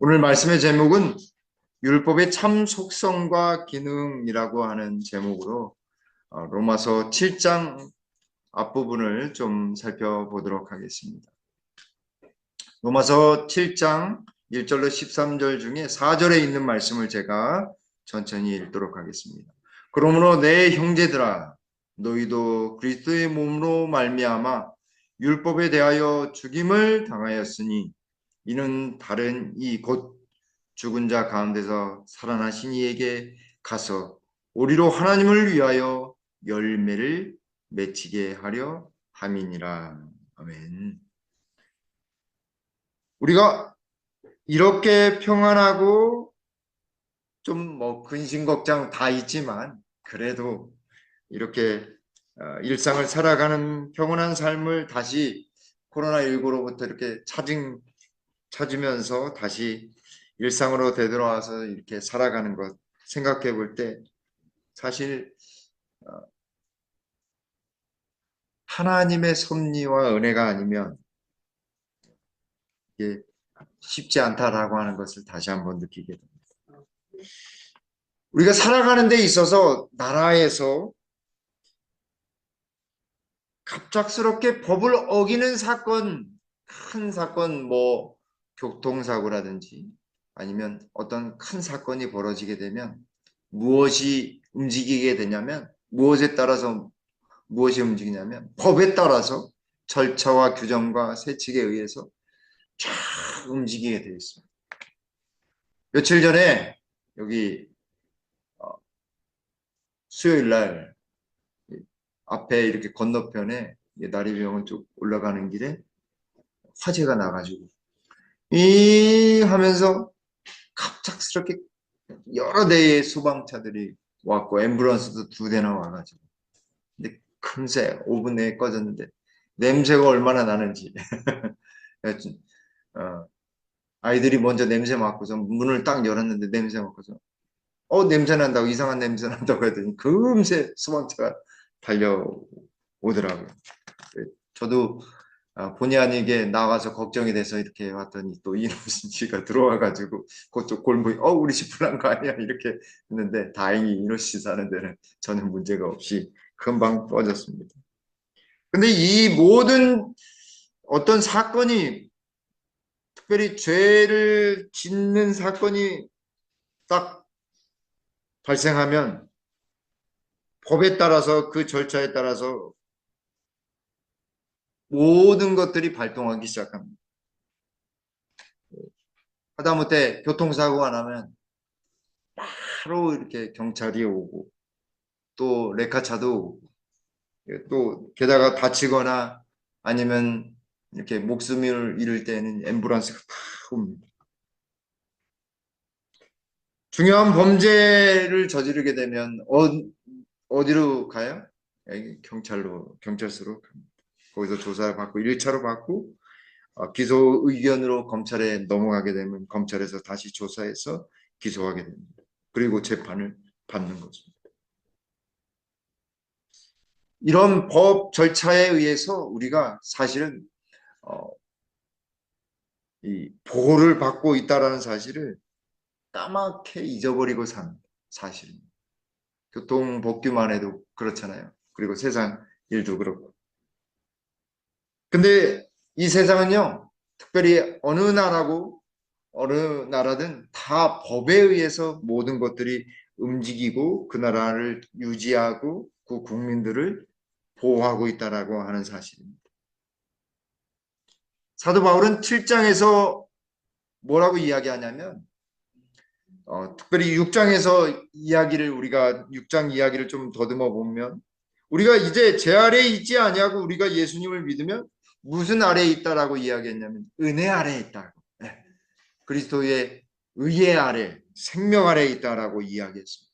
오늘 말씀의 제목은 율법의 참 속성과 기능이라고 하는 제목으로 로마서 7장 앞부분을 좀 살펴보도록 하겠습니다. 로마서 7장 1절로 13절 중에 4절에 있는 말씀을 제가 천천히 읽도록 하겠습니다. 그러므로 내 형제들아 너희도 그리스도의 몸으로 말미암아 율법에 대하여 죽임을 당하였으니 이는 다른 이 곧 죽은 자 가운데서 살아나신 이에게 가서 우리로 하나님을 위하여 열매를 맺히게 하려 함이니라. 아멘. 우리가 이렇게 평안하고 좀 근심걱정 다 있지만 그래도 이렇게 일상을 살아가는 평온한 삶을 다시 코로나19로부터 이렇게 찾으면서 다시 일상으로 되돌아와서 이렇게 살아가는 것 생각해 볼 때 사실 하나님의 섭리와 은혜가 아니면 이게 쉽지 않다라고 하는 것을 다시 한번 느끼게 됩니다. 우리가 살아가는 데 있어서 나라에서 갑작스럽게 법을 어기는 사건, 큰 사건, 교통사고라든지 아니면 어떤 큰 사건이 벌어지게 되면 무엇이 움직이게 되냐면 무엇에 따라서 무엇이 움직이냐면 법에 따라서 절차와 규정과 세칙에 의해서 쫙 움직이게 되어 있습니다. 며칠 전에 여기 수요일 날 앞에 이렇게 건너편에 나리병원 쪽 올라가는 길에 화재가 나가지고 이 하면서 갑작스럽게 여러 대의 소방차들이 왔고 앰뷸런스도 2대나 와가지고 근데 금세 5분 내에 꺼졌는데 냄새가 얼마나 나는지 아이들이 먼저 냄새 맡고서 문을 딱 열었는데 냄새 맡고서 냄새 난다고 이상한 냄새 난다고 하더니 금세 소방차가 달려오더라고요. 저도 본의 아니게 나가서 걱정이 돼서 이렇게 왔더니 또 이놈 씨가 들어와가지고 그쪽 골목에 우리 집 불난 거 아니야 이렇게 했는데 다행히 이노 씨 사는 데는 전혀 문제가 없이 금방 꺼졌습니다. 근데 이 모든 어떤 사건이 특별히 죄를 짓는 사건이 딱 발생하면 법에 따라서 그 절차에 따라서 모든 것들이 발동하기 시작합니다. 하다못해 교통사고가 나면 바로 이렇게 경찰이 오고 또 레카차도 오고 또 게다가 다치거나 아니면 이렇게 목숨을 잃을 때는 앰뷸런스가 다 옵니다. 중요한 범죄를 저지르게 되면 어디로 가요? 경찰서로 갑니다. 거기서 조사를 받고 1차로 받고 기소 의견으로 검찰에 넘어가게 되면 검찰에서 다시 조사해서 기소하게 됩니다. 그리고 재판을 받는 것입니다. 이런 법 절차에 의해서 우리가 사실은 이 보호를 받고 있다는 사실을 까맣게 잊어버리고 삽니다. 사실은. 교통법규만 해도 그렇잖아요. 그리고 세상 일도 그렇고. 근데 이 세상은요, 특별히 어느 나라든 다 법에 의해서 모든 것들이 움직이고 그 나라를 유지하고 그 국민들을 보호하고 있다라고 하는 사실입니다. 사도 바울은 7장에서 뭐라고 이야기하냐면 특별히 6장에서 우리가 6장 이야기를 좀 더듬어 보면 우리가 이제 제 아래에 있지 아니하고 우리가 예수님을 믿으면 무슨 아래에 있다라고 이야기했냐면 은혜 아래에 있다고. 그리스도의 의의 아래, 생명 아래에 있다라고 이야기했습니다.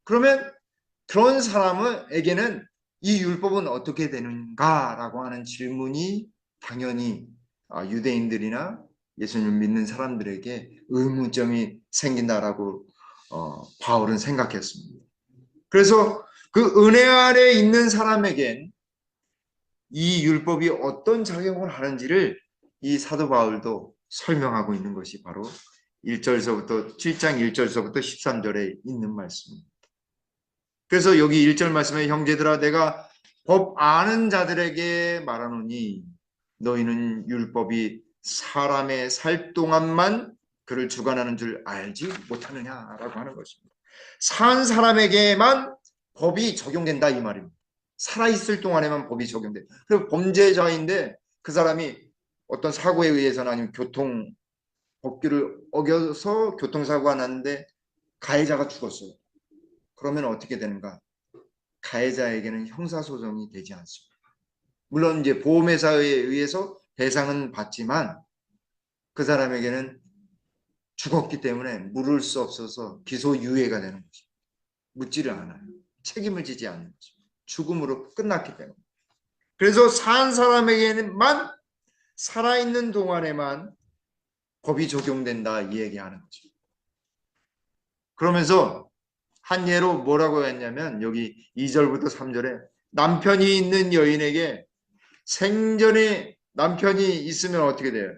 그러면 그런 사람에게는 이 율법은 어떻게 되는가라고 하는 질문이 당연히 유대인들이나 예수님을 믿는 사람들에게 의문점이 생긴다라고 바울은 생각했습니다. 그래서 그 은혜 아래 있는 사람에겐 이 율법이 어떤 작용을 하는지를 이 사도 바울도 설명하고 있는 것이 바로 1절서부터 7장 1절서부터 13절에 있는 말씀입니다. 그래서 여기 1절 말씀에 형제들아 내가 법 아는 자들에게 말하노니 너희는 율법이 사람의 살 동안만 그를 주관하는 줄 알지 못하느냐라고 하는 것입니다. 산 사람에게만 법이 적용된다 이 말입니다. 살아있을 동안에만 법이 적용돼. 그리고 범죄자인데 그 사람이 어떤 사고에 의해서나 아니면 교통 법규를 어겨서 교통사고가 났는데 가해자가 죽었어요. 그러면 어떻게 되는가? 가해자에게는 형사소송이 되지 않습니다. 물론 이제 보험회사에 의해서 배상은 받지만 그 사람에게는 죽었기 때문에 물을 수 없어서 기소유예가 되는 것입니다. 묻지를 않아요. 책임을 지지 않는 것입니다. 죽음으로 끝났기 때문에. 그래서 산 사람에게만 살아있는 동안에만 법이 적용된다 이 얘기하는 거죠. 그러면서 한 예로 뭐라고 했냐면 여기 2절부터 3절에 남편이 있는 여인에게 생전에 남편이 있으면 어떻게 돼요?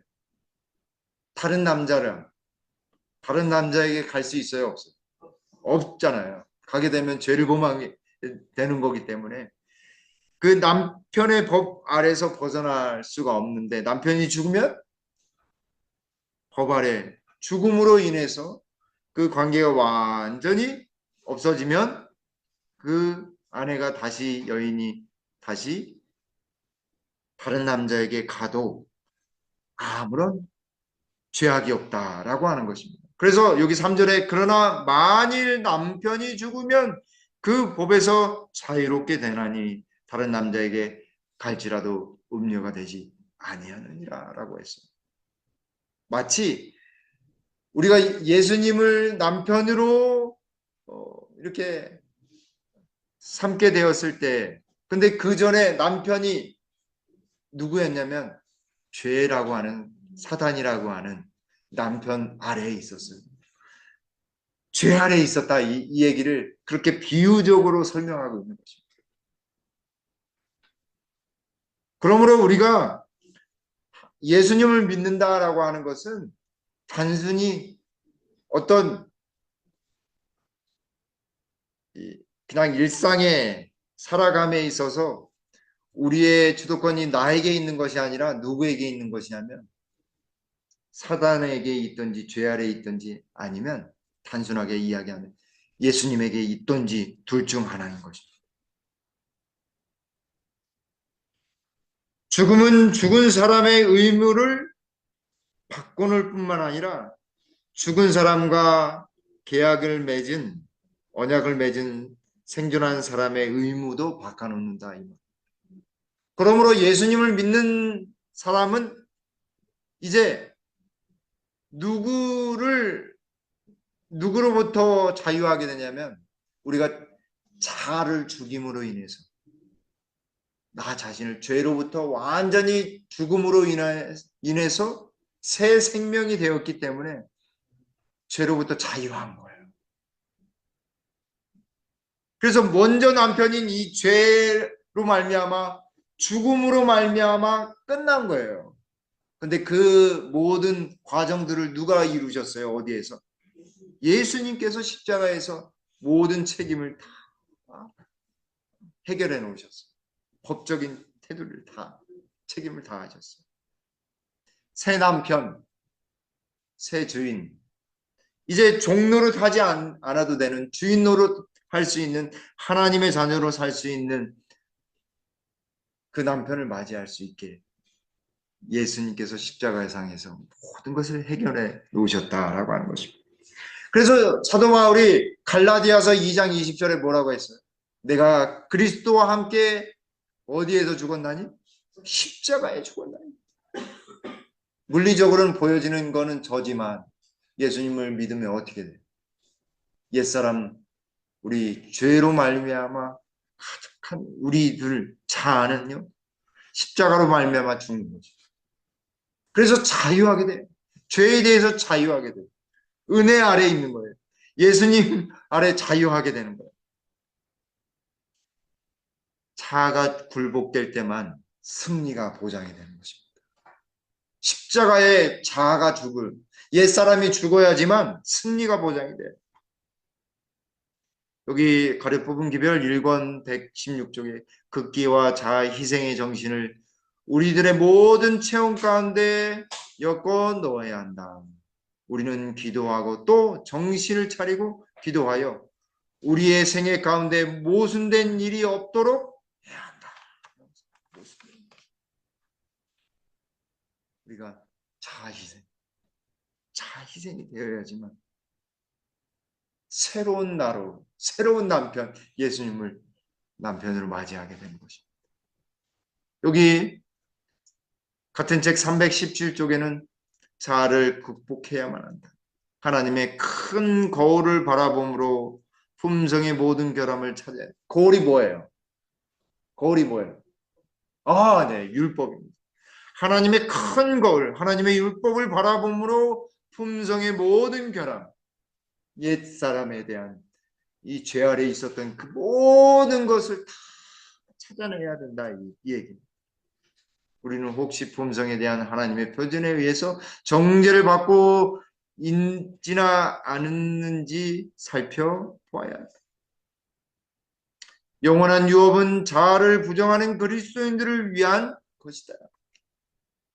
다른 남자에게 갈 수 있어요? 없어요? 없잖아요. 가게 되면 죄를 범하게 되는 거기 때문에 그 남편의 법 아래서 벗어날 수가 없는데 남편이 죽으면 법 아래 죽음으로 인해서 그 관계가 완전히 없어지면 그 아내가 다시 여인이 다시 다른 남자에게 가도 아무런 죄악이 없다라고 하는 것입니다. 그래서 여기 3절에 그러나 만일 남편이 죽으면 그 법에서 자유롭게 되나니 다른 남자에게 갈지라도 음녀가 되지 아니하느니라라고 했습니다. 마치 우리가 예수님을 남편으로 이렇게 삼게 되었을 때 근데 그 전에 남편이 누구였냐면 죄라고 하는 사단이라고 하는 남편 아래에 있었어요. 죄 아래에 있었다 이 얘기를 그렇게 비유적으로 설명하고 있는 것입니다. 그러므로 우리가 예수님을 믿는다라고 하는 것은 단순히 어떤 그냥 일상의 살아감에 있어서 우리의 주도권이 나에게 있는 것이 아니라 누구에게 있는 것이냐면 사단에게 있든지 죄 아래에 있든지 아니면 단순하게 이야기하면 예수님에게 있든지 둘 중 하나인 것입니다. 죽음은 죽은 사람의 의무를 바꾸는 뿐만 아니라 죽은 사람과 계약을 맺은 언약을 맺은 생존한 사람의 의무도 바꿔놓는다. 그러므로 예수님을 믿는 사람은 이제 누구로부터 자유하게 되냐면 우리가 자아를 죽임으로 인해서 나 자신을 죄로부터 완전히 죽음으로 인해서 새 생명이 되었기 때문에 죄로부터 자유한 거예요. 그래서 먼저 남편인 이 죄로 말미암아 죽음으로 말미암아 끝난 거예요. 근데 그 모든 과정들을 누가 이루셨어요? 어디에서? 예수님께서 십자가에서 모든 책임을 다 해결해 놓으셨어요. 법적인 태도를 다 책임을 다 하셨어요. 새 남편, 새 주인, 이제 종 노릇하지 않아도 되는 주인 노릇 할 수 있는 하나님의 자녀로 살 수 있는 그 남편을 맞이할 수 있게 예수님께서 십자가의 상에서 모든 것을 해결해 놓으셨다라고 하는 것입니다. 그래서 사도 바울이 갈라디아서 2장 20절에 뭐라고 했어요? 내가 그리스도와 함께 어디에서 죽었나니? 십자가에 죽었나니. 물리적으로는 보여지는 거는 저지만 예수님을 믿으면 어떻게 돼요? 옛사람 우리 죄로 말미암아 가득한 우리들 자아는요 십자가로 말미암아 죽는 거죠. 그래서 자유하게 돼요. 죄에 대해서 자유하게 돼요. 은혜 아래 있는 거예요. 예수님 아래 자유하게 되는 거예요. 자아가 굴복될 때만 승리가 보장이 되는 것입니다. 십자가에 자아가 죽을, 옛사람이 죽어야지만 승리가 보장이 돼요. 여기 가려 뽑은 기별 1권 116쪽에 극기와 자아 희생의 정신을 우리들의 모든 체험 가운데 엮어 넣어야 한다. 우리는 기도하고 또 정신을 차리고 기도하여 우리의 생애 가운데 모순된 일이 없도록 해야 한다. 우리가 자아희생이 되어야지만 새로운 나로, 새로운 남편, 예수님을 남편으로 맞이하게 되는 것입니다. 여기 같은 책 317쪽에는 자아를 극복해야만 한다. 하나님의 큰 거울을 바라봄으로 품성의 모든 결함을 찾아야 돼. 거울이 뭐예요? 거울이 뭐예요? 아, 네, 율법입니다. 하나님의 큰 거울, 하나님의 율법을 바라봄으로 품성의 모든 결함, 옛 사람에 대한 이 죄 아래 있었던 그 모든 것을 다 찾아내야 된다, 이 얘기입니다. 우리는 혹시 품성에 대한 하나님의 표준에 의해서 정죄를 받고 있지나 않았는지 살펴보아야 한다. 영원한 유업은 자아를 부정하는 그리스도인들을 위한 것이다.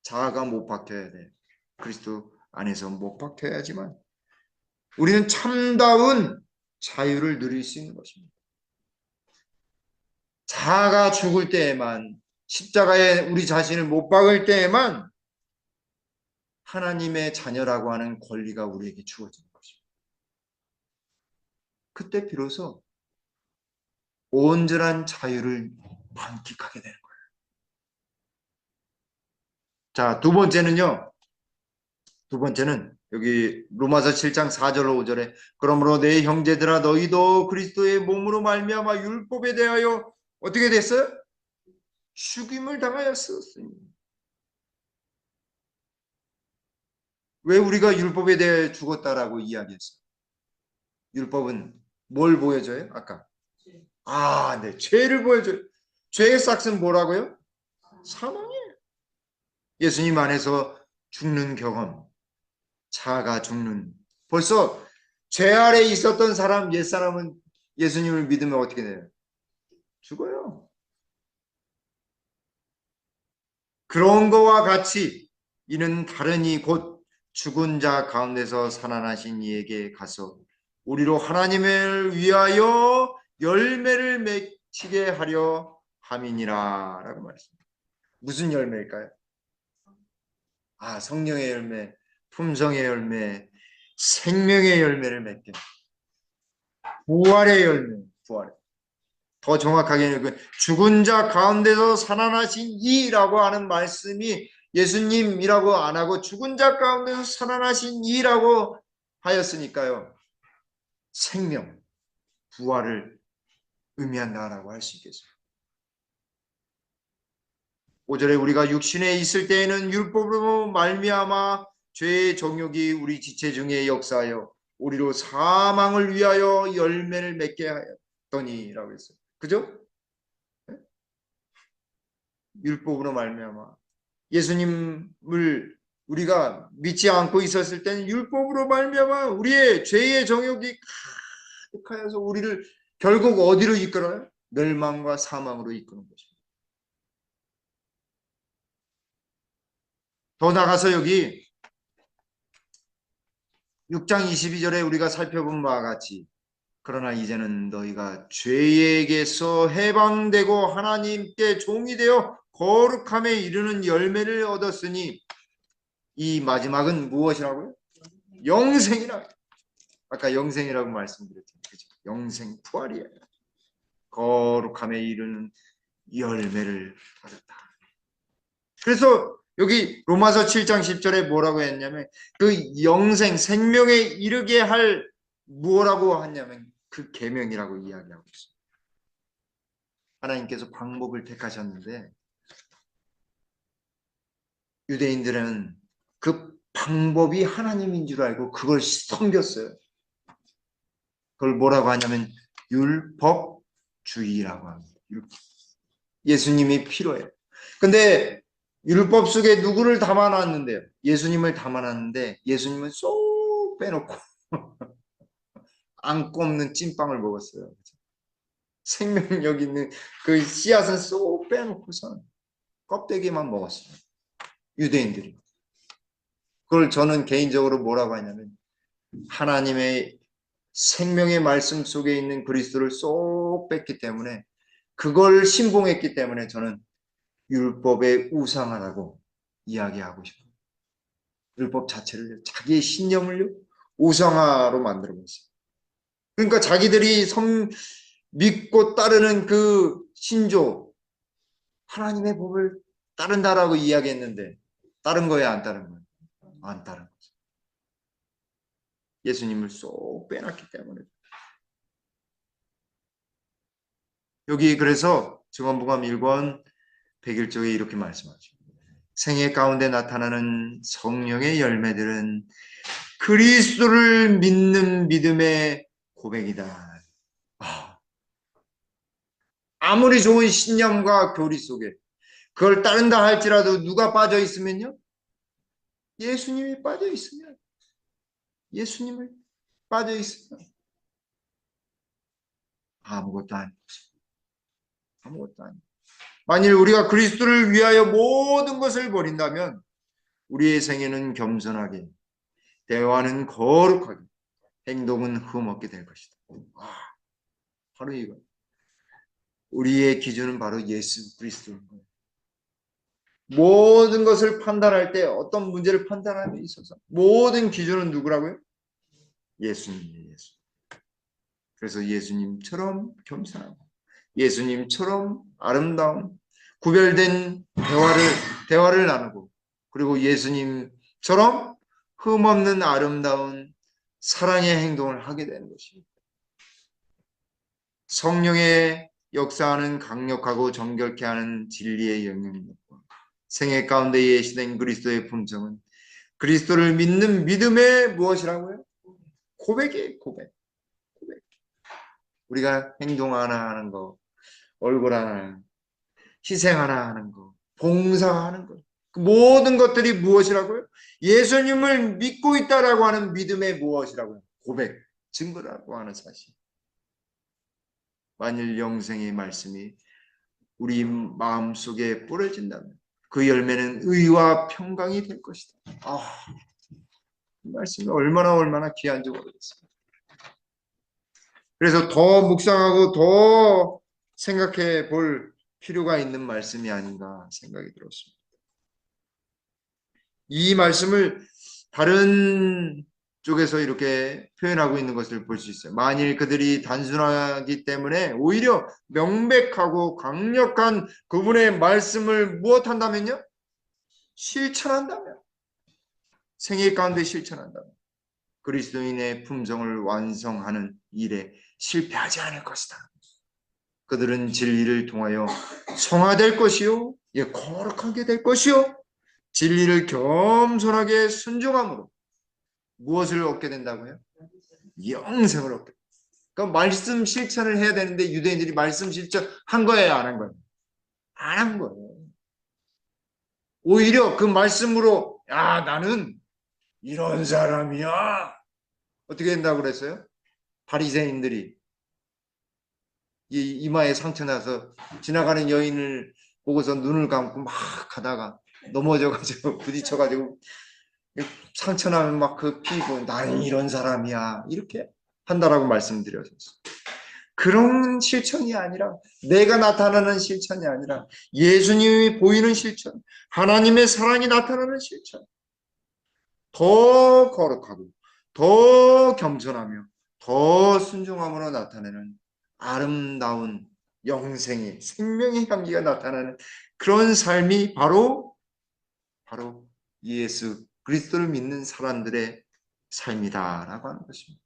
자아가 못 박혀야 돼. 그리스도 안에서 못 박혀야지만 우리는 참다운 자유를 누릴 수 있는 것입니다. 자아가 죽을 때에만, 십자가에 우리 자신을 못 박을 때에만 하나님의 자녀라고 하는 권리가 우리에게 주어지는 것입니다. 그때 비로소 온전한 자유를 만끽하게 되는 거예요. 자, 두 번째는 여기 로마서 7장 4절로 5절에 그러므로 내 형제들아 너희도 그리스도의 몸으로 말미암아 율법에 대하여 어떻게 됐어요? 죽임을 당하였으니. 왜 우리가 율법에 대해 죽었다라고 이야기했어요? 율법은 뭘 보여줘요? 아까 아, 네, 죄를 보여줘요. 죄의 싹은 뭐라고요? 사망이에요. 예수님 안에서 죽는 경험, 자아가 죽는. 벌써 죄 아래 있었던 사람, 옛사람은 예수님을 믿으면 어떻게 돼요? 죽어요. 그런 거와 같이 이는 다른 이 곧 죽은 자 가운데서 살아나신 이에게 가서 우리로 하나님을 위하여 열매를 맺히게 하려 함이니라 라고 말했습니다. 무슨 열매일까요? 아, 성령의 열매, 품성의 열매, 생명의 열매를 맺게. 부활의 열매, 부활. 더 정확하게는 그 죽은 자 가운데서 살아나신 이라고 하는 말씀이 예수님이라고 안 하고 죽은 자 가운데서 살아나신 이라고 하였으니까요. 생명, 부활을 의미한다라고 할 수 있겠어요. 5절에 우리가 육신에 있을 때에는 율법으로 말미암아 죄의 정욕이 우리 지체 중에 역사하여 우리로 사망을 위하여 열매를 맺게 하였더니라고 했어요. 그죠? 율법으로 말미암아 예수님을 우리가 믿지 않고 있었을 때는 율법으로 말미암아 우리의 죄의 정욕이 가득하여서 우리를 결국 어디로 이끌어요? 멸망과 사망으로 이끄는 것입니다. 더 나가서 여기 6장 22절에 우리가 살펴본 바와 같이 그러나 이제는 너희가 죄에게서 해방되고 하나님께 종이 되어 거룩함에 이르는 열매를 얻었으니 이 마지막은 무엇이라고요? 영생이라. 아까 영생이라고 말씀드렸죠. 그죠? 영생 부활이에요. 거룩함에 이르는 열매를 얻었다. 그래서 여기 로마서 7장 10절에 뭐라고 했냐면 그 영생 생명에 이르게 할 뭐라고 했냐면 그 계명이라고 이야기하고 있어요. 하나님께서 방법을 택하셨는데 유대인들은 그 방법이 하나님인 줄 알고 그걸 섬겼어요. 그걸 뭐라고 하냐면 율법주의라고 합니다. 예수님이 필요해요. 근데 율법 속에 누구를 담아놨는데요? 예수님을 담아놨는데 예수님은 쏙 빼놓고 안 꼽는 찐빵을 먹었어요. 생명력 있는 그 씨앗은 쏙 빼놓고선 껍데기만 먹었어요. 유대인들이. 그걸 저는 개인적으로 뭐라고 하냐면 하나님의 생명의 말씀 속에 있는 그리스도를 쏙 뺐기 때문에 그걸 신봉했기 때문에 저는 율법의 우상하라고 이야기하고 싶어요. 율법 자체를 자기의 신념을 우상화로 만들어 버렸어요. 그러니까 자기들이 믿고 따르는 그 신조 하나님의 법을 따른다라고 이야기했는데 따른 거야 안 따른 거야? 안 따른 거죠. 예수님을 쏙 빼놨기 때문에. 여기 그래서 증언복음 1권 101쪽에 이렇게 말씀하죠. 생애 가운데 나타나는 성령의 열매들은 그리스도를 믿는 믿음의 고백이다. 아무리 좋은 신념과 교리 속에 그걸 따른다 할지라도 누가 빠져 있으면요? 예수님이 빠져 있으면 예수님을 빠져 있으면 아무것도 아니고 아무것도 아니고 만일 우리가 그리스도를 위하여 모든 것을 버린다면 우리의 생애는 겸손하게 대화는 거룩하게 행동은 흠없게 될 것이다. 바로 이거. 우리의 기준은 바로 예수 그리스도인 거예요. 모든 것을 판단할 때 어떤 문제를 판단함에 있어서 모든 기준은 누구라고요? 예수님이에요. 예수. 그래서 예수님처럼 겸손하고 예수님처럼 아름다운 구별된 대화를 나누고 그리고 예수님처럼 흠없는 아름다운 사랑의 행동을 하게 되는 것입니다. 성령의 역사하는 강력하고 정결케 하는 진리의 영향력과 생애 가운데 예시된 그리스도의 품성은 그리스도를 믿는 믿음의 무엇이라고요? 고백이에요. 고백. 우리가 행동 하나 하는 거, 얼굴 하나 하는 거, 희생 하나 하는 거, 봉사하는 거. 그 모든 것들이 무엇이라고요? 예수님을 믿고 있다라고 하는 믿음의 무엇이라고요? 고백, 증거라고 하는 사실. 만일 영생의 말씀이 우리 마음속에 뿌려진다면 그 열매는 의와 평강이 될 것이다. 이 말씀이 얼마나 귀한지 모르겠습니다. 그래서 더 묵상하고 더 생각해 볼 필요가 있는 말씀이 아닌가 생각이 들었습니다. 이 말씀을 다른 쪽에서 이렇게 표현하고 있는 것을 볼 수 있어요. 만일 그들이 단순하기 때문에 오히려 명백하고 강력한 그분의 말씀을 무엇한다면요? 실천한다면. 생애 가운데 실천한다면. 그리스도인의 품성을 완성하는 일에 실패하지 않을 것이다. 그들은 진리를 통하여 성화될 것이요, 거룩하게 될 것이요, 진리를 겸손하게 순종함으로 무엇을 얻게 된다고요? 영생을 얻게. 그러니까 말씀 실천을 해야 되는데 유대인들이 말씀 실천 한 거예요, 안 한 거예요? 안 한 거예요. 오히려 그 말씀으로 나는 이런 사람이야. 어떻게 된다고 그랬어요? 바리새인들이 이마에 상처 나서 지나가는 여인을 보고서 눈을 감고 막 가다가 넘어져가지고 부딪혀가지고 상처 나면 막 그 피고 나는 이런 사람이야 이렇게 한다라고 말씀드렸었어요. 그런 실천이 아니라 내가 나타나는 실천이 아니라 예수님이 보이는 실천, 하나님의 사랑이 나타나는 실천, 더 거룩하고 더 겸손하며 더 순종함으로 나타내는 아름다운 영생의 생명의 향기가 나타나는 그런 삶이 바로 예수 그리스도를 믿는 사람들의 삶이다라고 하는 것입니다.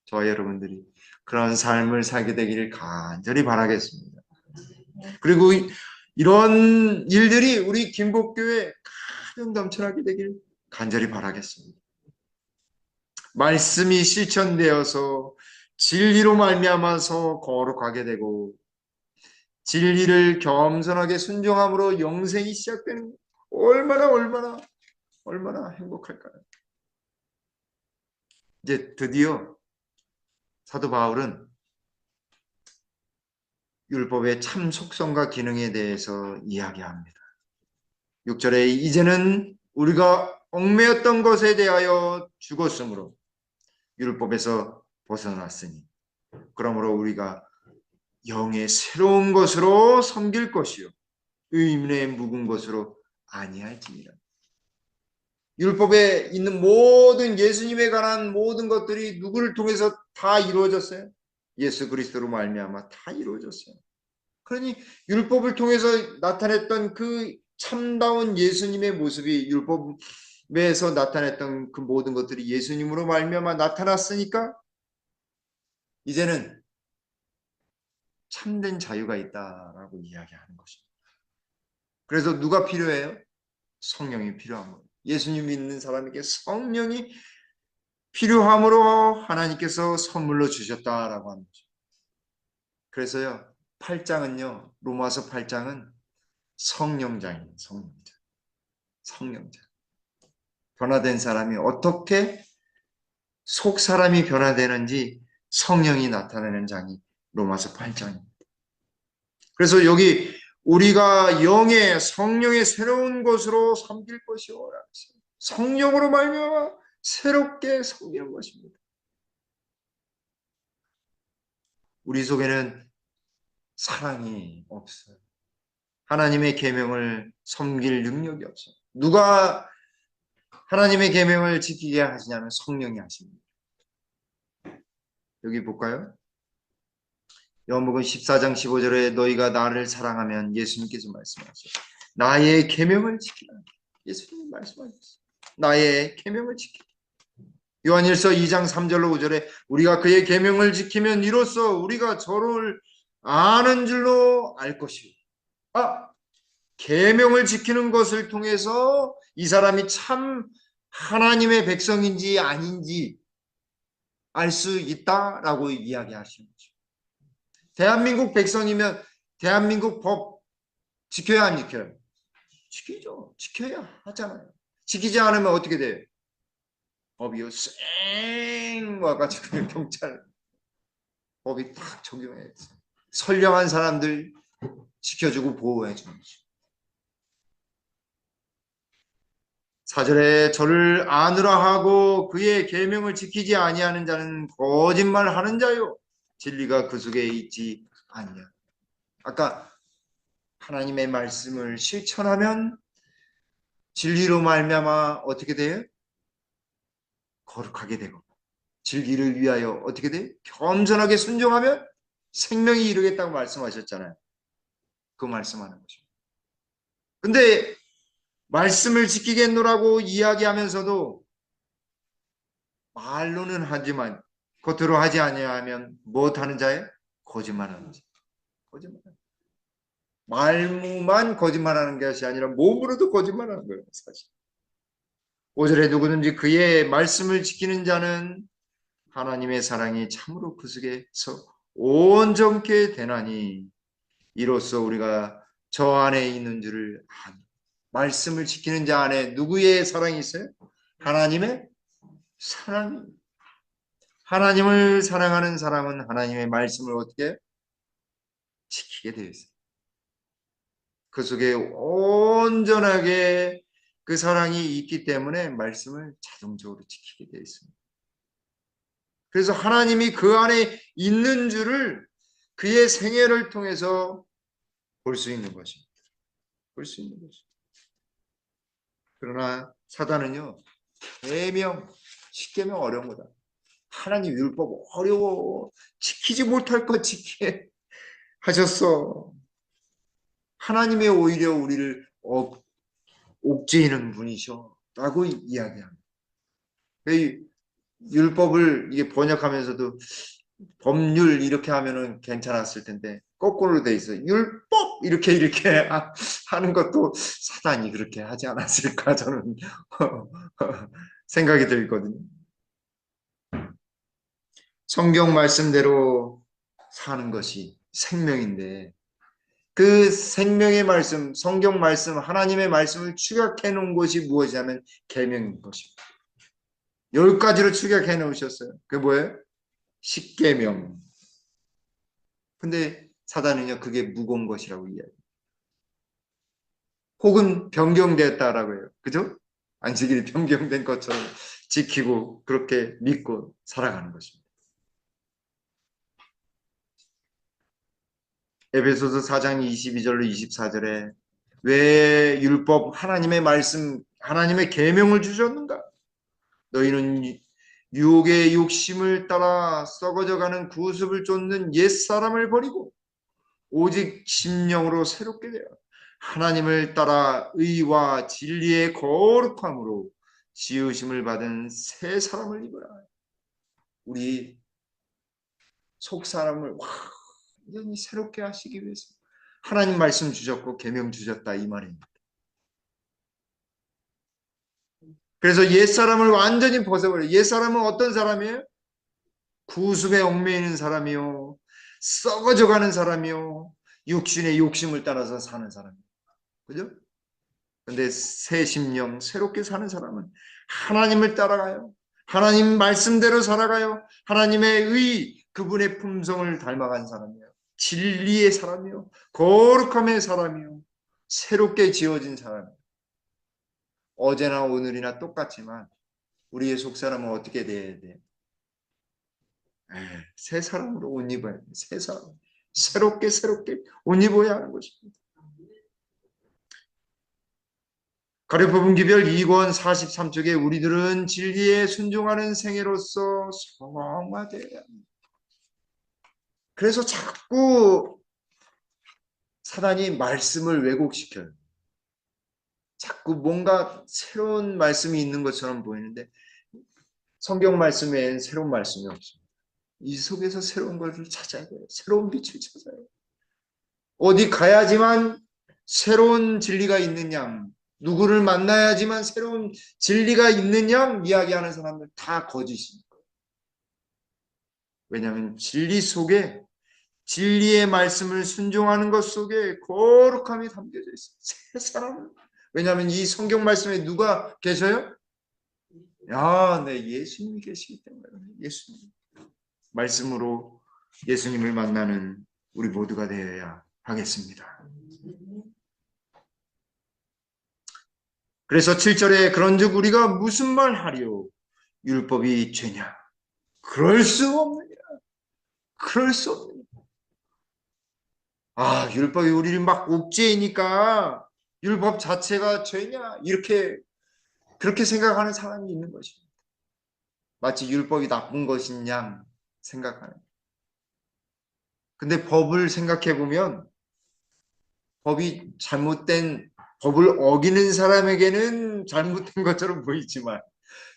저와 여러분들이 그런 삶을 살게 되기를 간절히 바라겠습니다. 그리고 이런 일들이 우리 김복교회 가장 넘쳐나게 되기를 간절히 바라겠습니다. 말씀이 실천되어서 진리로 말미암아서 거룩하게 되고 진리를 겸손하게 순종함으로 영생이 시작되는 거예요. 얼마나 행복할까요? 이제 드디어 사도 바울은 율법의 참 속성과 기능에 대해서 이야기합니다. 6절에 이제는 우리가 얽매였던 것에 대하여 죽었으므로 율법에서 벗어났으니 그러므로 우리가 영의 새로운 것으로 섬길 것이요 의인의 묵은 것으로 아니할지니라. 율법에 있는 모든 예수님에 관한 모든 것들이 누구를 통해서 다 이루어졌어요? 예수 그리스도로 말미암아 다 이루어졌어요. 그러니 율법을 통해서 나타냈던 그 참다운 예수님의 모습이 율법에서 나타냈던 그 모든 것들이 예수님으로 말미암아 나타났으니까 이제는 참된 자유가 있다라고 이야기하는 것입니다. 그래서 누가 필요해요? 성령이 필요한 거예요. 예수님 믿는 사람에게 성령이 필요함으로 하나님께서 선물로 주셨다라고 하는 거죠. 그래서요, 8장은요, 로마서 8장은 성령장이에요. 성령장. 변화된 사람이 어떻게 속 사람이 변화되는지 성령이 나타내는 장이 로마서 8장입니다. 그래서 여기 우리가 영의 성령의 새로운 것으로 섬길 것이오. 성령으로 말미암아 새롭게 섬기는 것입니다. 우리 속에는 사랑이 없어요. 하나님의 계명을 섬길 능력이 없어요. 누가 하나님의 계명을 지키게 하시냐면 성령이 하십니다. 여기 볼까요? 요한복음 14장 15절에 너희가 나를 사랑하면 예수님께서 말씀하셨어요. 나의 계명을 지키라. 예수님이 말씀하셨어요. 나의 계명을 지키라. 요한일서 2장 3절로 5절에 우리가 그의 계명을 지키면 이로써 우리가 저를 아는 줄로 알 것이요. 계명을 지키는 것을 통해서 이 사람이 참 하나님의 백성인지 아닌지 알 수 있다라고 이야기하시는 거죠. 대한민국 백성이면 대한민국 법 지켜야 안 지켜요? 지키죠. 지켜야 하잖아요. 지키지 않으면 어떻게 돼요? 법이요 쌩 와가지고 경찰 법이 딱 적용해요. 선량한 사람들 지켜주고 보호해 주는 거죠. 4절에 저를 아느라 하고 그의 계명을 지키지 아니하는 자는 거짓말하는 자요 진리가 그 속에 있지 아니냐. 아까 하나님의 말씀을 실천하면 진리로 말미암아 어떻게 돼요? 거룩하게 되고 진리를 위하여 어떻게 돼요? 겸손하게 순종하면 생명이 이루겠다고 말씀하셨잖아요. 그 말씀하는 거죠. 근데 말씀을 지키겠노라고 이야기하면서도 말로는 하지만 겉으로 하지 아니하면 무엇하는 자예요? 거짓말하는 자. 거짓말. 말무만 거짓말하는 것이 아니라 몸으로도 거짓말하는 거예요. 사실. 5절에 누구든지 그의 말씀을 지키는 자는 하나님의 사랑이 참으로 그 속에서 온전케 되나니 이로써 우리가 저 안에 있는 줄을 아니. 말씀을 지키는 자 안에 누구의 사랑이 있어요? 하나님의 사랑이. 하나님을 사랑하는 사람은 하나님의 말씀을 어떻게 지키게 되어 있어요. 그 속에 온전하게 그 사랑이 있기 때문에 말씀을 자동적으로 지키게 되어 있습니다. 그래서 하나님이 그 안에 있는 줄을 그의 생애를 통해서 볼 수 있는 것입니다. 볼 수 있는 것입니다. 그러나 사단은요, 계명, 십계명 어려운 거다. 하나님 율법 어려워. 지키지 못할 것 지키게 하셨어. 하나님의 오히려 우리를 옥죄이는 분이셔. 라고 이야기합니다. 율법을 이게 번역하면서도 법률 이렇게 하면은 괜찮았을 텐데 거꾸로 돼 있어요. 율법 이렇게 하는 것도 사단이 그렇게 하지 않았을까 저는 생각이 들거든요. 성경 말씀대로 사는 것이 생명인데 그 생명의 말씀, 성경 말씀, 하나님의 말씀을 축약해 놓은 것이 무엇이냐면 계명인 것입니다. 10가지로 축약해 놓으셨어요. 그게 뭐예요? 십계명. 근데 사단은요, 그게 무거운 것이라고 이야기해요. 혹은 변경되었다라고 해요. 그죠? 안식일이 변경된 것처럼 지키고 그렇게 믿고 살아가는 것입니다. 에베소서 4장 22절로 24절에 왜 율법 하나님의 말씀 하나님의 계명을 주셨는가? 너희는 유혹의 욕심을 따라 썩어져가는 구습을 쫓는 옛사람을 버리고 오직 심령으로 새롭게 되어 하나님을 따라 의와 진리의 거룩함으로 지으심을 받은 새 사람을 입어라. 우리 속 사람을 완전히 새롭게 하시기 위해서 하나님 말씀 주셨고 계명 주셨다 이 말입니다. 그래서 옛사람을 완전히 벗어버려요. 옛사람은 어떤 사람이에요? 구습에 얽매이는 사람이요, 썩어져가는 사람이요, 육신의 욕심을 따라서 사는 사람이에요. 그죠? 근데 새 심령, 새롭게 사는 사람은 하나님을 따라가요. 하나님 말씀대로 살아가요. 하나님의 그분의 품성을 닮아간 사람이에요. 진리의 사람이요. 거룩함의 사람이요. 새롭게 지어진 사람이에요. 어제나 오늘이나 똑같지만 우리의 속사람은 어떻게 돼야 돼? 새 사람으로 옷 입어야 돼. 새 사람. 새롭게 옷 입어야 하는 것입니다. 가룟부분 기별 2권 43쪽에 우리들은 진리에 순종하는 생애로서 성화돼야 합니다. 그래서 자꾸 사단이 말씀을 왜곡시켜요. 자꾸 뭔가 새로운 말씀이 있는 것처럼 보이는데 성경 말씀 외에는 새로운 말씀이 없습니다. 이 속에서 새로운 것을 찾아야 돼요. 새로운 빛을 찾아야 돼요. 어디 가야지만 새로운 진리가 있는 양, 누구를 만나야지만 새로운 진리가 있는 양 이야기하는 사람들 다 거짓입니다. 왜냐하면 진리 속에 진리의 말씀을 순종하는 것 속에 거룩함이 담겨져 있어요. 새 사람은. 왜냐하면 이 성경 말씀에 누가 계셔요? 네, 예수님이 계시기 때문에 예수님. 말씀으로 예수님을 만나는 우리 모두가 되어야 하겠습니다. 그래서 7절에 그런즉 우리가 무슨 말 하리요? 율법이 죄냐? 그럴 수 없느냐? 그럴 수 없느냐? 율법이 우리를 막 옥죄이니까 율법 자체가 죄냐? 이렇게 그렇게 생각하는 사람이 있는 것입니다. 마치 율법이 나쁜 것인 양 생각하는. 근데 법을 생각해 보면 법이 잘못된 법을 어기는 사람에게는 잘못된 것처럼 보이지만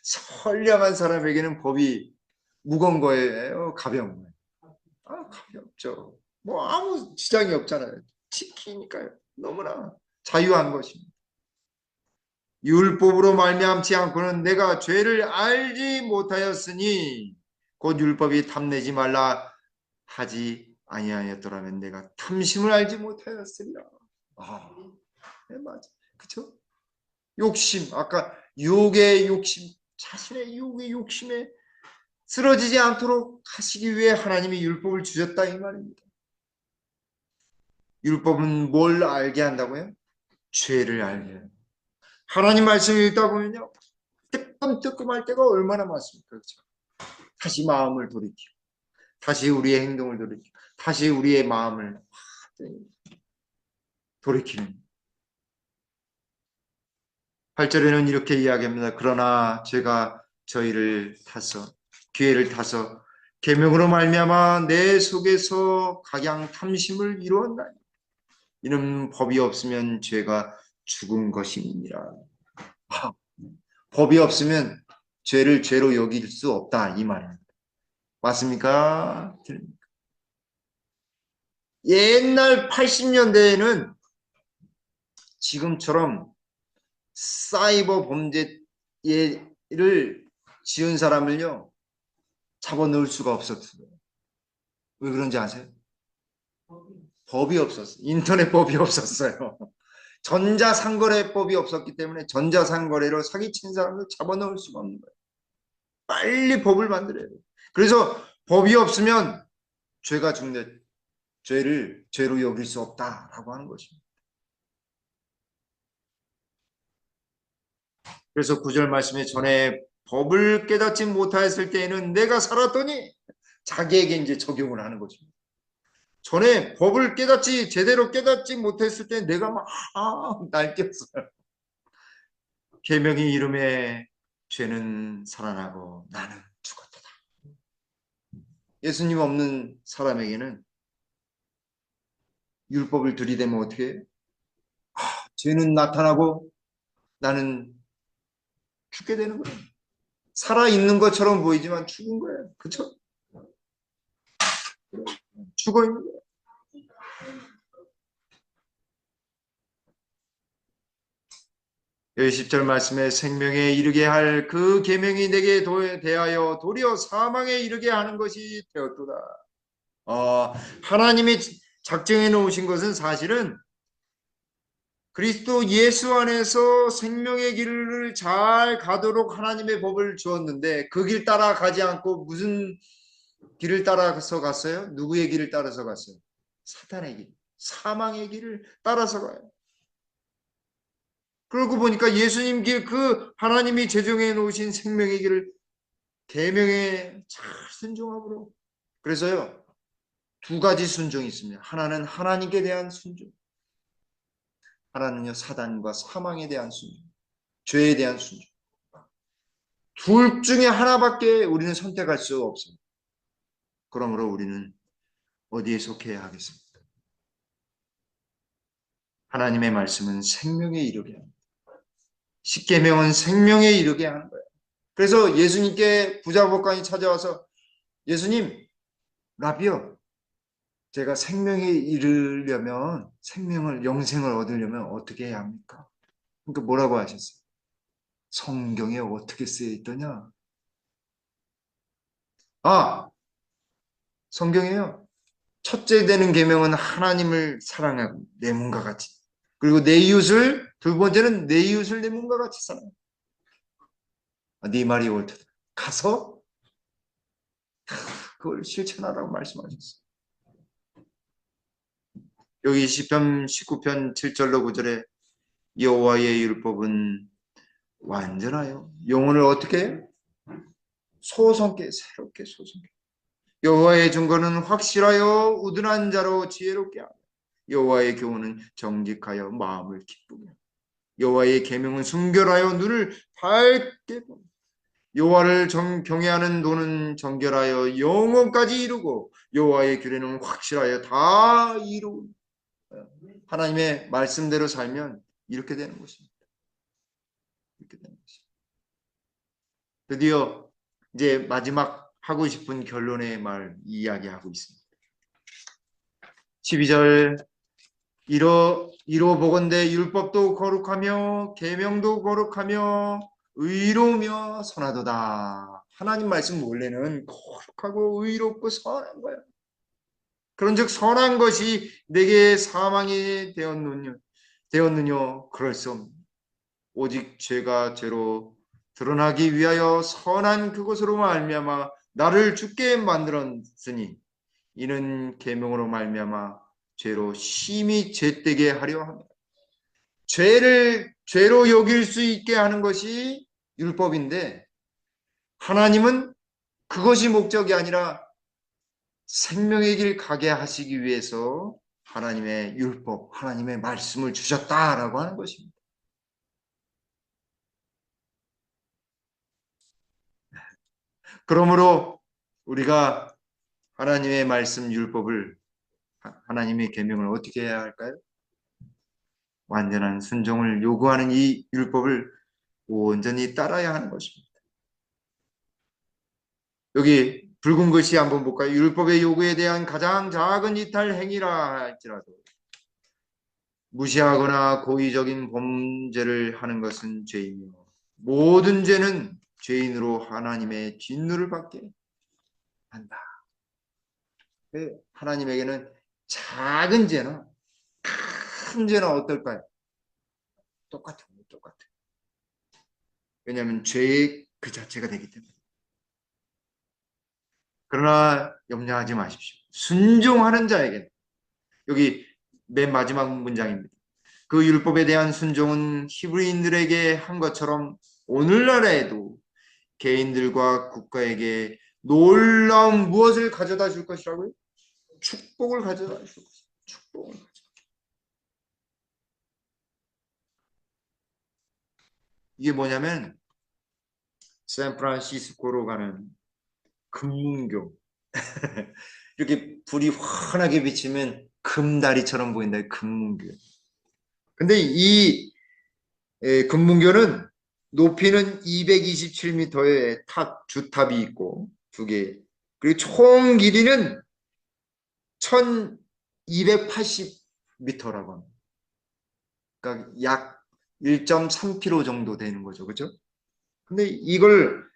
선량한 사람에게는 법이 무거운 거예요, 가벼운 거예요. 가볍죠. 뭐 아무 지장이 없잖아요. 지키니까요. 너무나 자유한 것입니다. 율법으로 말미암지 않고는 내가 죄를 알지 못하였으니 곧 율법이 탐내지 말라 하지 아니하였더라면 내가 탐심을 알지 못하였으리라. 네, 맞아. 그쵸? 욕심, 아까 유혹의 욕심, 자신의 유혹의 욕심에 쓰러지지 않도록 하시기 위해 하나님이 율법을 주셨다 이 말입니다. 율법은 뭘 알게 한다고요? 죄를 알게 해요. 하나님 말씀을 읽다 보면요. 뜨끔뜨끔할 때가 얼마나 많습니까? 그렇죠? 다시 마음을 돌이키고 다시 우리의 행동을 돌이키고 다시 우리의 마음을 돌이키는 8절에는 이렇게 이야기합니다. 그러나 제가 저희를 타서 기회를 타서 계명으로 말미암아 내 속에서 각양 탐심을 이루었나니 이는 법이 없으면 죄가 죽은 것임이니라. 법이 없으면 죄를 죄로 여길 수 없다 이 말입니다. 맞습니까? 옛날 80년대에는 지금처럼 사이버 범죄를 지은 사람을요 잡아넣을 수가 없었어요. 왜 그런지 아세요? 법이 없었어요. 인터넷 법이 없었어요. 전자상거래법이 없었기 때문에 전자상거래로 사기친 사람을 잡아넣을 수가 없는 거예요. 빨리 법을 만들어야 돼요. 그래서 법이 없으면 죄가 중대, 죄를 죄로 여길 수 없다라고 하는 것입니다. 그래서 9절 말씀에 전에 법을 깨닫지 못하였을 때에는 내가 살았더니 자기에게 이제 적용을 하는 것입니다. 전에 법을 제대로 깨닫지 못했을 때 내가 막 날뛰었어요. 계명이 이름에 죄는 살아나고 나는 죽었다. 예수님 없는 사람에게는 율법을 들이대면 어떻게 해요? 죄는 나타나고 나는 죽게 되는 거예요. 살아있는 것처럼 보이지만 죽은 거예요. 그렇죠? 죽어 있는 거예요. 여기 10절 말씀에 생명에 이르게 할 그 계명이 내게 대하여 도리어 사망에 이르게 하는 것이 되었도다. 하나님이 작정해 놓으신 것은 사실은 그리스도 예수 안에서 생명의 길을 잘 가도록 하나님의 법을 주었는데 그 길 따라 가지 않고 무슨 길을 따라서 갔어요? 누구의 길을 따라서 갔어요? 사탄의 길, 사망의 길을 따라서 가요. 그러고 보니까 예수님 길, 그 하나님이 제정해 놓으신 생명의 길을 계명에 잘 순종함으로. 그래서요, 두 가지 순종이 있습니다. 하나는 하나님께 대한 순종, 하나는요 사단과 사망에 대한 순종, 죄에 대한 순종. 둘 중에 하나밖에 우리는 선택할 수 없습니다. 그러므로 우리는 어디에 속해야 하겠습니까? 하나님의 말씀은 생명에 이르게 합니다. 십계명은 생명에 이르게 하는 거예요. 그래서 예수님께 부자복관이 찾아와서 예수님, 라비요, 제가 생명에 이르려면 영생을 얻으려면 어떻게 해야 합니까? 그러니까 뭐라고 하셨어요? 성경에 어떻게 쓰여 있더냐? 성경에요. 첫째 되는 계명은 하나님을 사랑하고 내 몸과 같이. 그리고 내 이웃을 두 번째는 내 이웃을 내 몸과 같이 사랑해. 네 말이 옳다. 가서 그걸 실천하라고 말씀하셨어요. 여기 시편 19편 7절로 9절에 여호와의 율법은 완전하여 영혼을 어떻게 해요? 소성케 새롭게 소성케. 여호와의 증거는 확실하여 우둔한 자로 지혜롭게 하며 여호와의 교훈은 정직하여 마음을 기쁘게 하며 여호와의 계명은 순결하여 눈을 밝게 보며 여호와를 경외하는 도는 정결하여 영혼까지 이루고 여호와의 규례는 확실하여 다 이루고 하나님의 말씀대로 살면 이렇게 되는 것입니다. 이렇게 되는 것입니다. 드디어 이제 마지막 하고 싶은 결론의 말 이야기하고 있습니다. 12절 이로 보건대 율법도 거룩하며 계명도 거룩하며 의로우며 선하도다. 하나님 말씀 원래는 거룩하고 의롭고 선한 거예요. 그런즉 선한 것이 내게 사망이 되었느냐 그럴 수 없는 오직 죄가 죄로 드러나기 위하여 선한 그것으로 말미암아 나를 죽게 만들었으니 이는 계명으로 말미암아 죄로 심히 죄되게 하려 합니다. 죄를 죄로 여길 수 있게 하는 것이 율법인데 하나님은 그것이 목적이 아니라 생명의 길 가게 하시기 위해서 하나님의 율법, 하나님의 말씀을 주셨다라고 하는 것입니다. 그러므로 우리가 하나님의 말씀 율법을 하나님의 계명을 어떻게 해야 할까요? 완전한 순종을 요구하는 이 율법을 온전히 따라야 하는 것입니다. 여기 붉은 글씨 한번 볼까요? 율법의 요구에 대한 가장 작은 이탈 행위라 할지라도 무시하거나 고의적인 범죄를 하는 것은 죄이며 모든 죄는 죄인으로 하나님의 진노를 받게 한다. 하나님에게는 작은 죄나 큰 죄나 어떨까요? 똑같은 거예요. 똑같아요. 왜냐하면 죄의 그 자체가 되기 때문에. 그러나 염려하지 마십시오. 순종하는 자에게 여기 맨 마지막 문장입니다. 그 율법에 대한 순종은 히브리인들에게 한 것처럼 오늘날에도 개인들과 국가에게 놀라운 무엇을 가져다 줄 것이라고요? 축복을 가져다 줄 것이다. 축복을 가져다. 이게 뭐냐면 샌프란시스코로 가는 금문교. 이렇게 불이 환하게 비치면 금다리처럼 보인다. 금문교. 근데 이 금문교는 높이는 227m의 주탑이 있고 두 개. 그리고 총 길이는 1280m라고 합니다. 그러니까 약 1.3km 정도 되는 거죠. 그죠? 근데 이걸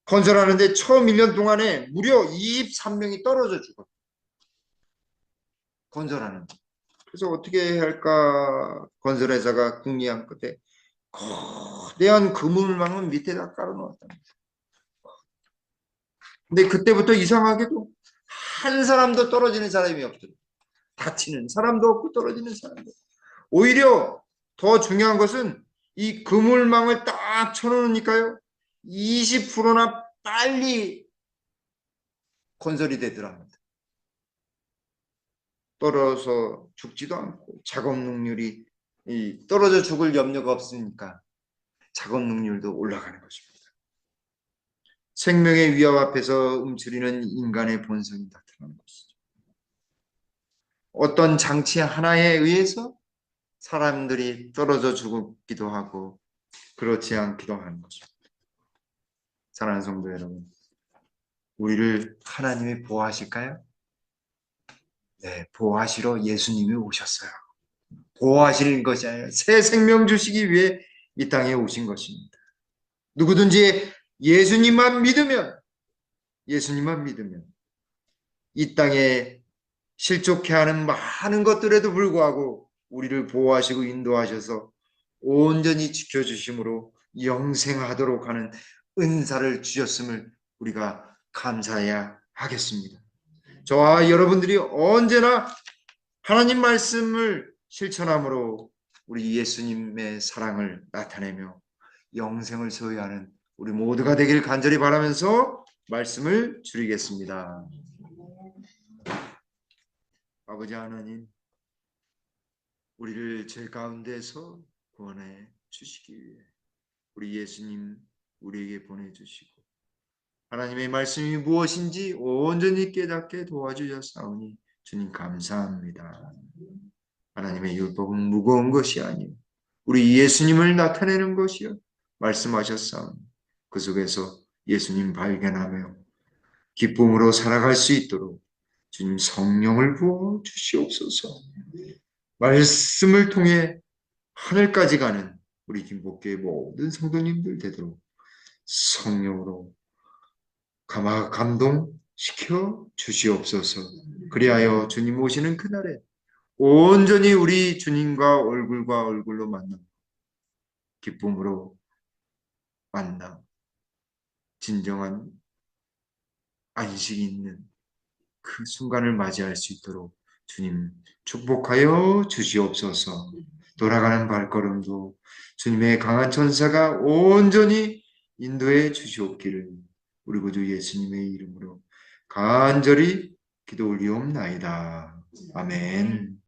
건설하는데 처음 1년 동안에 무려 23명이 떨어져 죽어요. 건설하는데. 그래서 어떻게 해야 할까? 건설회사가 궁리한 끝에 거대한 그물망은 밑에다 깔아놓았답니다. 근데 그때부터 이상하게도 한 사람도 떨어지는 사람이 없더라고요. 다치는 사람도 없고 떨어지는 사람도 없고. 오히려 더 중요한 것은 이 그물망을 딱 쳐놓으니까요. 20%나 빨리 건설이 되더랍니다. 떨어져서 죽지도 않고 작업 능률이 떨어져 죽을 염려가 없으니까 작업 능률도 올라가는 것입니다. 생명의 위협 앞에서 움츠리는 인간의 본성이 나타나는 것이죠. 어떤 장치 하나에 의해서 사람들이 떨어져 죽기도 하고 그렇지 않기도 하는 것입니다. 사랑하는 성도 여러분, 우리를 하나님이 보호하실까요? 네, 보호하시러 예수님이 오셨어요. 보호하실 것이 아니라 새 생명 주시기 위해 이 땅에 오신 것입니다. 누구든지 예수님만 믿으면 이 땅에 실족해 하는 많은 것들에도 불구하고 우리를 보호하시고 인도하셔서 온전히 지켜주심으로 영생하도록 하는 은사를 주셨음을 우리가 감사해야 하겠습니다. 저와 여러분들이 언제나 하나님 말씀을 실천함으로 우리 예수님의 사랑을 나타내며 영생을 소유하는 우리 모두가 되길 간절히 바라면서 말씀을 줄이겠습니다. 아버지 하나님, 우리를 죄 가운데서 구원해 주시기 위해 우리 예수님 우리에게 보내주시고 하나님의 말씀이 무엇인지 온전히 깨닫게 도와주셨사오니 주님 감사합니다. 하나님의 율법은 무거운 것이 아니요 우리 예수님을 나타내는 것이요 말씀하셨사오니 그 속에서 예수님 발견하며 기쁨으로 살아갈 수 있도록 주님 성령을 부어 주시옵소서. 말씀을 통해 하늘까지 가는 우리 김복교의 모든 성도님들 되도록 성령으로 감동시켜 주시옵소서. 그리하여 주님 오시는 그날에 온전히 우리 주님과 얼굴과 얼굴로 만나 기쁨으로 만나 진정한 안식이 있는 그 순간을 맞이할 수 있도록 주님 축복하여 주시옵소서. 돌아가는 발걸음도 주님의 강한 천사가 온전히 인도해 주시옵기를 우리 구주 예수님의 이름으로 간절히 기도 올리옵나이다. 아멘.